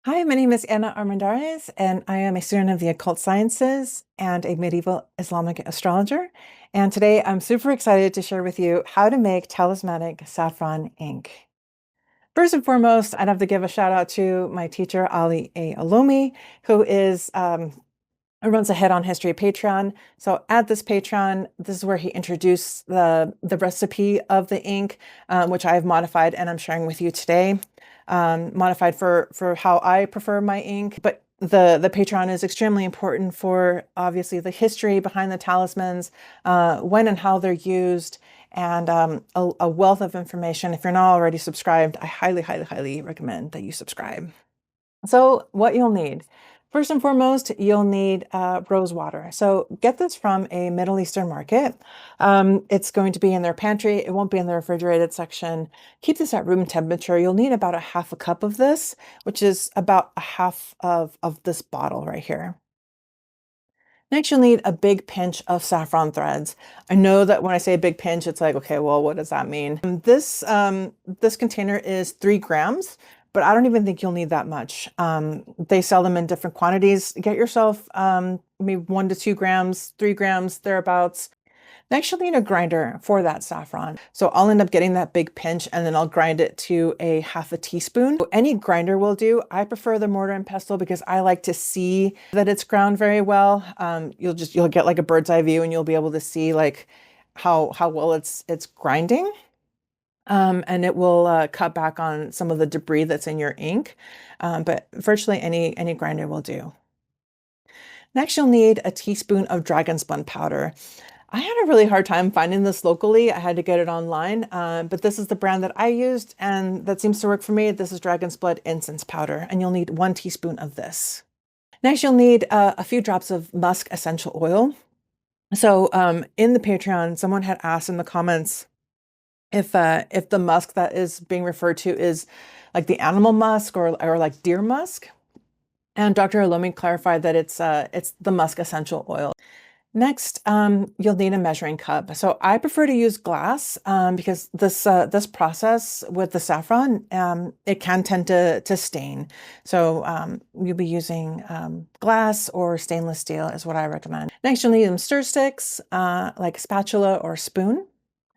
Hi, my name is Anna Armendariz, and I am a student of the occult sciences and a medieval Islamic astrologer. And today I'm super excited to share with you how to make talismanic saffron ink. First and foremost, I'd have to give a shout out to my teacher, Ali A. Alomi, who runs a Head on History Patreon. So at this Patreon, this is where he introduced the recipe of the ink, which I have modified and I'm sharing with you today. Modified for how I prefer my ink, but the Patreon is extremely important for obviously the history behind the talismans, when and how they're used, and a wealth of information. If you're not already subscribed, I highly, highly, highly recommend that you subscribe. So what you'll need. First and foremost, you'll need rose water. So get this from a Middle Eastern market. It's going to be in their pantry. It won't be in the refrigerated section. Keep this at room temperature. You'll need about a half a cup of this, which is about a half of this bottle right here. Next, you'll need a big pinch of saffron threads. I know that when I say a big pinch, it's like, okay, well, what does that mean? This container is 3 grams, but I don't even think you'll need that much. They sell them in different quantities. Get yourself maybe 1 to 2 grams, 3 grams, thereabouts. Next, you'll need a grinder for that saffron. So I'll end up getting that big pinch and then I'll grind it to a half a teaspoon. Any grinder will do. I prefer the mortar and pestle because I like to see that it's ground very well. You'll get like a bird's eye view and you'll be able to see like how well it's grinding. And it will cut back on some of the debris that's in your ink. But virtually any grinder will do. Next, you'll need a teaspoon of dragon's blood powder. I had a really hard time finding this locally. I had to get it online, but this is the brand that I used and that seems to work for me. This is Dragon's Blood Incense Powder, and you'll need 1 teaspoon of this. Next, you'll need a few drops of musk essential oil. So in the Patreon, someone had asked in the comments if the musk that is being referred to is like the animal musk or like deer musk. And Dr. Alomi clarified that it's the musk essential oil. Next, you'll need a measuring cup. So I prefer to use glass because this process with the saffron, it can tend to stain. So you'll be using glass or stainless steel is what I recommend. Next, you'll need some stir sticks, like a spatula or spoon.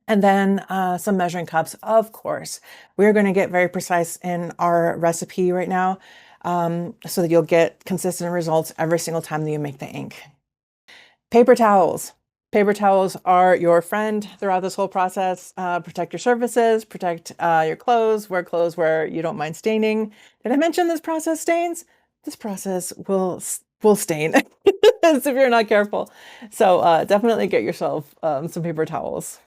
And then some measuring cups, of course. We're going to get very precise in our recipe right now so that you'll get consistent results every single time that you make the ink. Paper towels. Paper towels are your friend throughout this whole process. Protect your surfaces, protect your clothes where you don't mind staining. Did I mention this process stains? This process will stain if you're not careful. So definitely get yourself some paper towels.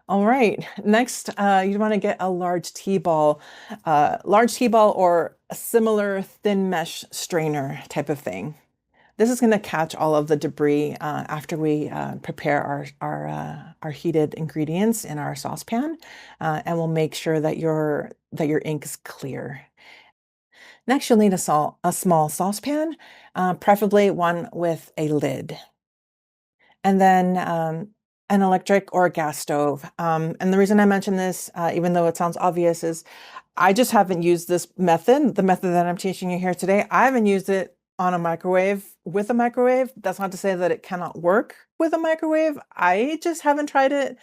All right, next you want to get a large T-ball or a similar thin mesh strainer type of thing. This is going to catch all of the debris after we prepare our heated ingredients in our saucepan, and we'll make sure that your ink is clear. Next, you'll need a small saucepan, preferably one with a lid, and then an electric or a gas stove. And the reason I mention this, even though it sounds obvious, is I just haven't used this method, the method that I'm teaching you here today. I haven't used it on a microwave with a microwave. That's not to say that it cannot work with a microwave. I just haven't tried it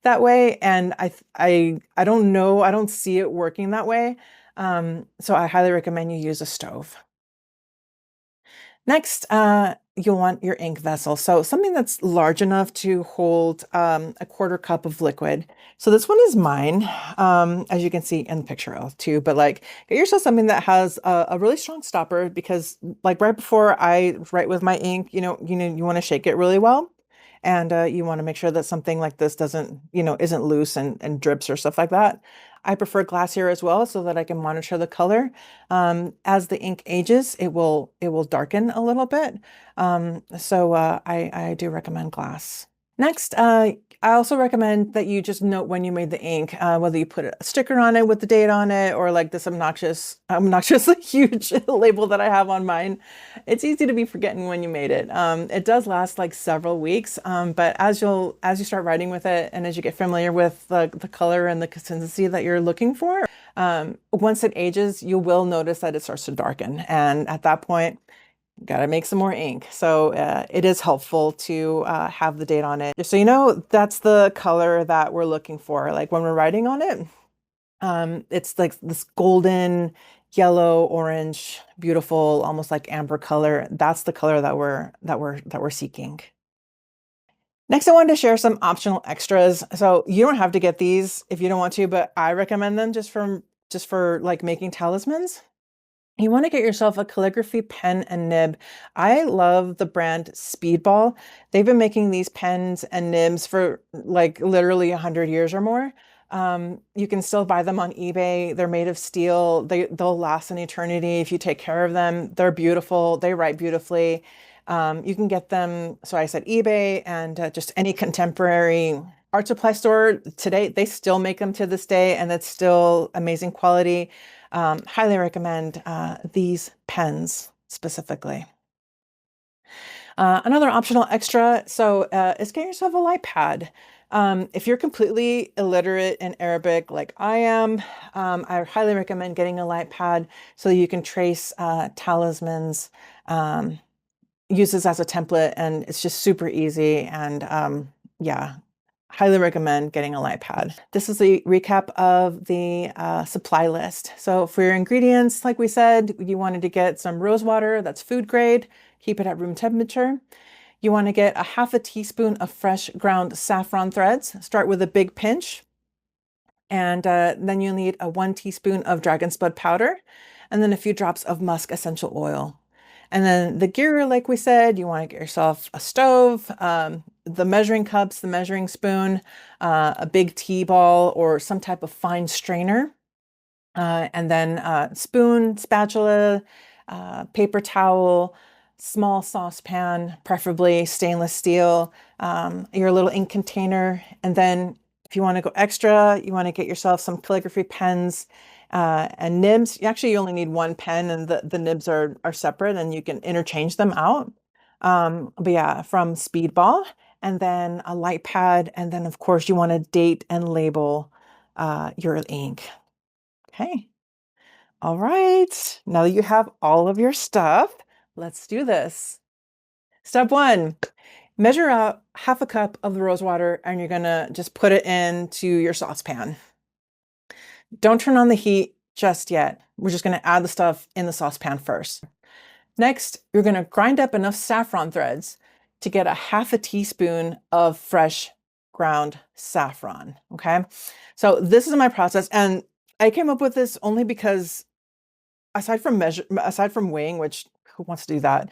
that way, and I don't know. I don't see it working that way. So I highly recommend you use a stove. Next, you'll want your ink vessel. So something that's large enough to hold a quarter cup of liquid. So this one is mine, as you can see in the picture too. But like, get yourself something that has a really strong stopper because, like, right before I write with my ink, you want to shake it really well, and you want to make sure that something like this doesn't, isn't loose and drips or stuff like that. I prefer glass here as well so that I can monitor the color. As the ink ages, it will darken a little bit. So I do recommend glass. Next, I also recommend that you just note when you made the ink, whether you put a sticker on it with the date on it or like this obnoxious huge label that I have on mine. It's easy to be forgetting when you made it. It does last like several weeks, but as you start writing with it and as you get familiar with the color and the consistency that you're looking for, once it ages, you will notice that it starts to darken. And at that point, got to make some more ink. So it is helpful to have the date on it. Just so you know, that's the color that we're looking for. Like when we're writing on it, it's like this golden, yellow, orange, beautiful, almost like amber color. That's the color that we're seeking. Next, I wanted to share some optional extras. So you don't have to get these if you don't want to, but I recommend them just for like making talismans. You want to get yourself a calligraphy pen and nib. I love the brand Speedball. They've been making these pens and nibs for like literally 100 years or more. You can still buy them on eBay. They're made of steel. They'll last an eternity if you take care of them. They're beautiful. They write beautifully. You can get them, so I said eBay and just any contemporary art supply store today. They still make them to this day, and it's still amazing quality. Highly recommend these pens specifically. Another optional extra, so is get yourself a light pad. If you're completely illiterate in Arabic like I am, I highly recommend getting a light pad so you can trace talismans, use this as a template, and it's just super easy. And yeah, highly recommend getting a light pad. This is a recap of the supply list. So for your ingredients, like we said, you wanted to get some rose water, that's food grade, keep it at room temperature. You want to get a half a teaspoon of fresh ground saffron threads. Start with a big pinch. And then you'll need a 1 teaspoon of dragon's blood powder, and then a few drops of musk essential oil. And then the gear, like we said, you want to get yourself a stove, the measuring cups, the measuring spoon, a big tea ball or some type of fine strainer, and then spoon, spatula, paper towel, small saucepan, preferably stainless steel, your little ink container. And then if you want to go extra, you want to get yourself some calligraphy pens and nibs. You only need one pen, and the nibs are separate and you can interchange them out. But yeah, from Speedball, and then a light pad. And then of course you want to date and label your ink. Okay. All right. Now that you have all of your stuff, let's do this. Step one, measure out half a cup of the rose water and you're gonna just put it into your saucepan. Don't turn on the heat just yet. We're just gonna add the stuff in the saucepan first. Next, you're gonna grind up enough saffron threads to get a half a teaspoon of fresh ground saffron, okay? So this is my process, and I came up with this only because aside from weighing, which who wants to do that,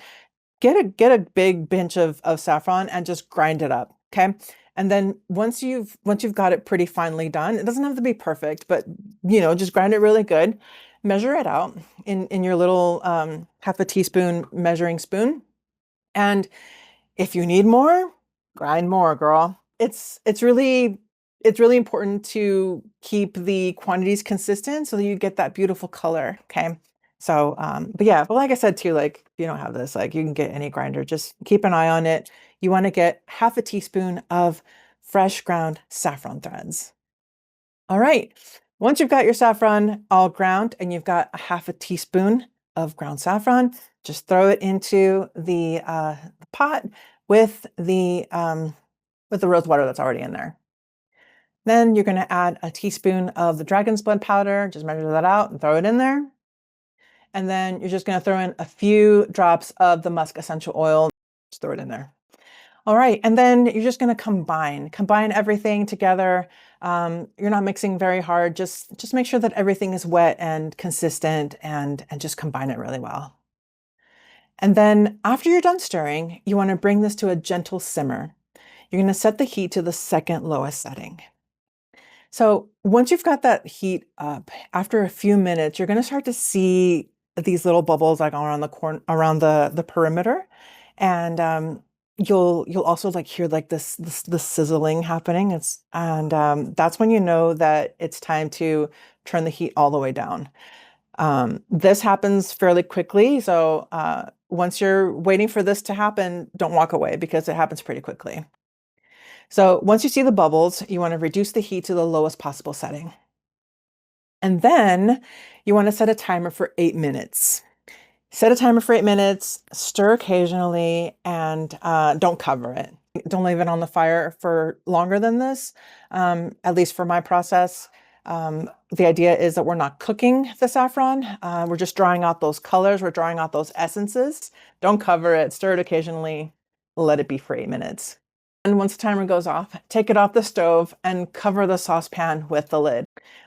get a big bench of saffron and just grind it up, okay? And then once you've got it pretty finely done, it doesn't have to be perfect, but just grind it really good. Measure it out in your little half a teaspoon measuring spoon. And if you need more, grind more, girl. It's really important to keep the quantities consistent so that you get that beautiful color, okay? So, but yeah, but like I said too, like if you don't have this, like you can get any grinder, just keep an eye on it. You want to get half a teaspoon of fresh ground saffron threads. All right. Once you've got your saffron all ground and you've got a half a teaspoon of ground saffron, just throw it into the pot with the rose water that's already in there. Then you're going to add a teaspoon of the dragon's blood powder. Just measure that out and throw it in there. And then you're just going to throw in a few drops of the musk essential oil. Just throw it in there. All right, and then you're just going to combine everything together. You're not mixing very hard. Just make sure that everything is wet and consistent, and just combine it really well. And then after you're done stirring, you want to bring this to a gentle simmer. You're going to set the heat to the second lowest setting. So once you've got that heat up, after a few minutes, you're going to start to see these little bubbles like around the perimeter. And you'll also like hear like this sizzling happening. That's when you know that it's time to turn the heat all the way down. This happens fairly quickly, so once you're waiting for this to happen, don't walk away because it happens pretty quickly. So once you see the bubbles, you want to reduce the heat to the lowest possible setting. And then you want to set a timer for 8 minutes. Set a timer for 8 minutes, stir occasionally, and don't cover it. Don't leave it on the fire for longer than this, at least for my process. The idea is that we're not cooking the saffron. We're just drawing out those colors. We're drawing out those essences. Don't cover it. Stir it occasionally. Let it be for 8 minutes. And once the timer goes off, take it off the stove and cover the saucepan with the lid.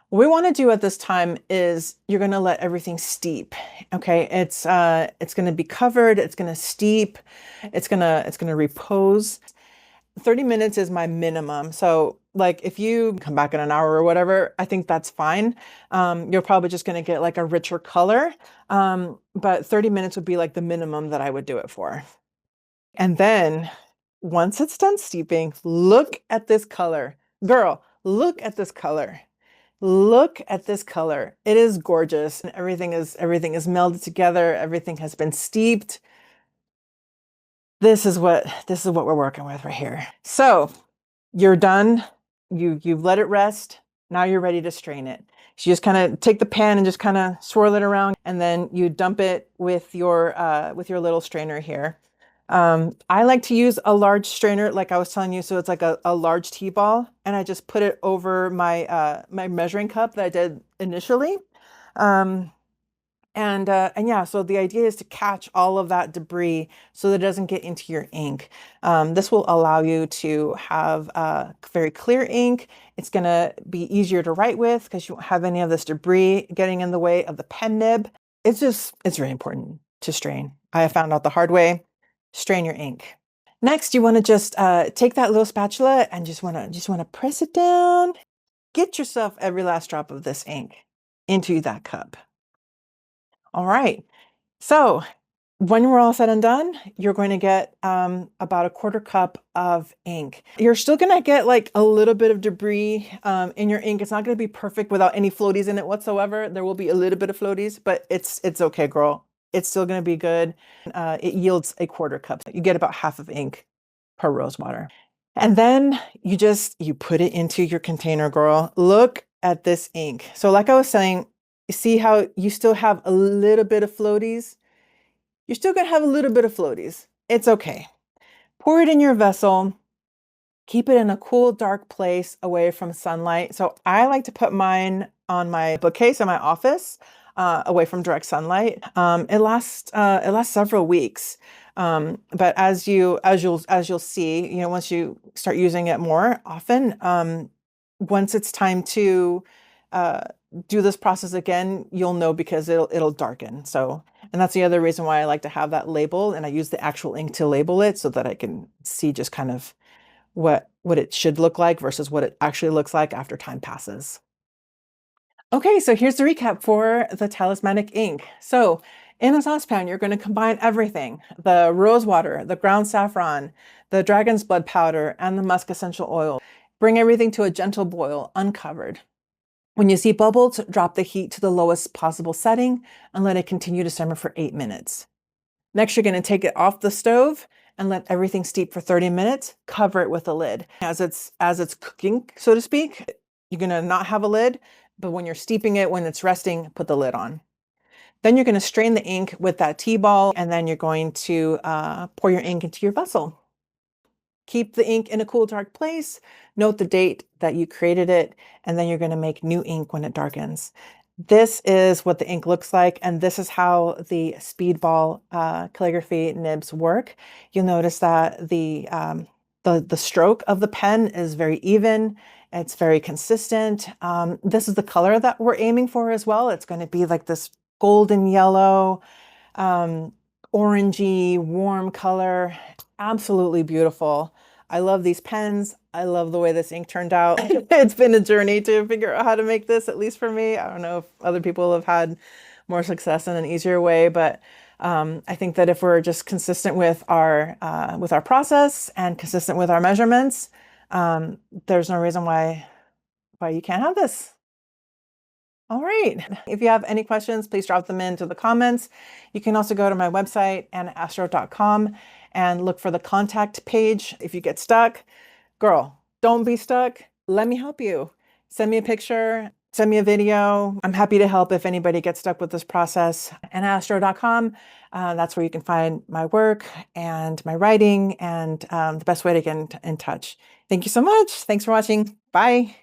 What we want to do at this time is you're going to let everything steep. Okay, it's going to be covered. It's going to steep. It's going to repose. 30 minutes is my minimum. So like if you come back in an hour or whatever, I think that's fine. You're probably just going to get like a richer color. But 30 minutes would be like the minimum that I would do it for. And then once it's done steeping, look at this color. Girl, look at this color. Look at this color. It is gorgeous. And everything is melded together. Everything has been steeped. This is what we're working with right here. So you're done. You've let it rest. Now you're ready to strain it. So you just kind of take the pan and just kind of swirl it around, and then you dump it with your little strainer here. I like to use a large strainer, like I was telling you, so it's like a large tea ball, and I just put it over my my measuring cup that I did initially. And yeah, so the idea is to catch all of that debris so that it doesn't get into your ink. This will allow you to have very clear ink. It's going to be easier to write with because you won't have any of this debris getting in the way of the pen nib. It's really important to strain. I have found out the hard way. Strain your ink. Next, you want to just take that little spatula and just want to press it down. Get yourself every last drop of this ink into that cup. All right. So when we're all said and done, you're going to get about 1/4 cup of ink. You're still going to get like a little bit of debris in your ink. It's not going to be perfect without any floaties in it whatsoever. There will be a little bit of floaties, but it's okay, girl. It's still going to be good. It yields 1/4 cup. You get about half of ink per rose water. And then you put it into your container, girl. Look at this ink. So like I was saying, see how you still have a little bit of floaties? You're still going to have a little bit of floaties. It's okay. Pour it in your vessel. Keep it in a cool, dark place away from sunlight. So I like to put mine on my bookcase in my office, away from direct sunlight. It lasts several weeks. But as you'll see, you know, once you start using it more often, once it's time to do this process again, you'll know because it'll darken. So, and that's the other reason why I like to have that label, and I use the actual ink to label it so that I can see just kind of what it should look like versus what it actually looks like after time passes. Okay, so here's the recap for the Talismanic ink. So in a saucepan, you're going to combine everything: the rose water, the ground saffron, the dragon's blood powder, and the musk essential oil. Bring everything to a gentle boil, uncovered. When you see bubbles, drop the heat to the lowest possible setting and let it continue to simmer for 8 minutes. Next, you're going to take it off the stove and let everything steep for 30 minutes. Cover it with a lid. As it's cooking, so to speak, you're going to not have a lid, but when you're steeping it, when it's resting, put the lid on. Then you're going to strain the ink with that tea ball, and then you're going to pour your ink into your vessel. Keep the ink in a cool, dark place. Note the date that you created it, and then you're going to make new ink when it darkens. This is what the ink looks like, and this is how the speedball calligraphy nibs work. You'll notice that the stroke of the pen is very even. It's very consistent. This is the color that we're aiming for as well. It's going to be like this golden yellow, orangey, warm color. Absolutely beautiful. I love these pens. I love the way this ink turned out. It's been a journey to figure out how to make this, at least for me. I don't know if other people have had more success in an easier way. But I think that if we're just consistent with our process and consistent with our measurements, there's no reason why you can't have this. All right. If you have any questions, please drop them into the comments. You can also go to my website, annastro.com, and look for the contact page. If you get stuck, girl, don't be stuck. Let me help you. Send me a picture, send me a video. I'm happy to help if anybody gets stuck with this process. Annastro.com, that's where you can find my work and my writing and the best way to get in touch. Thank you so much. Thanks for watching. Bye.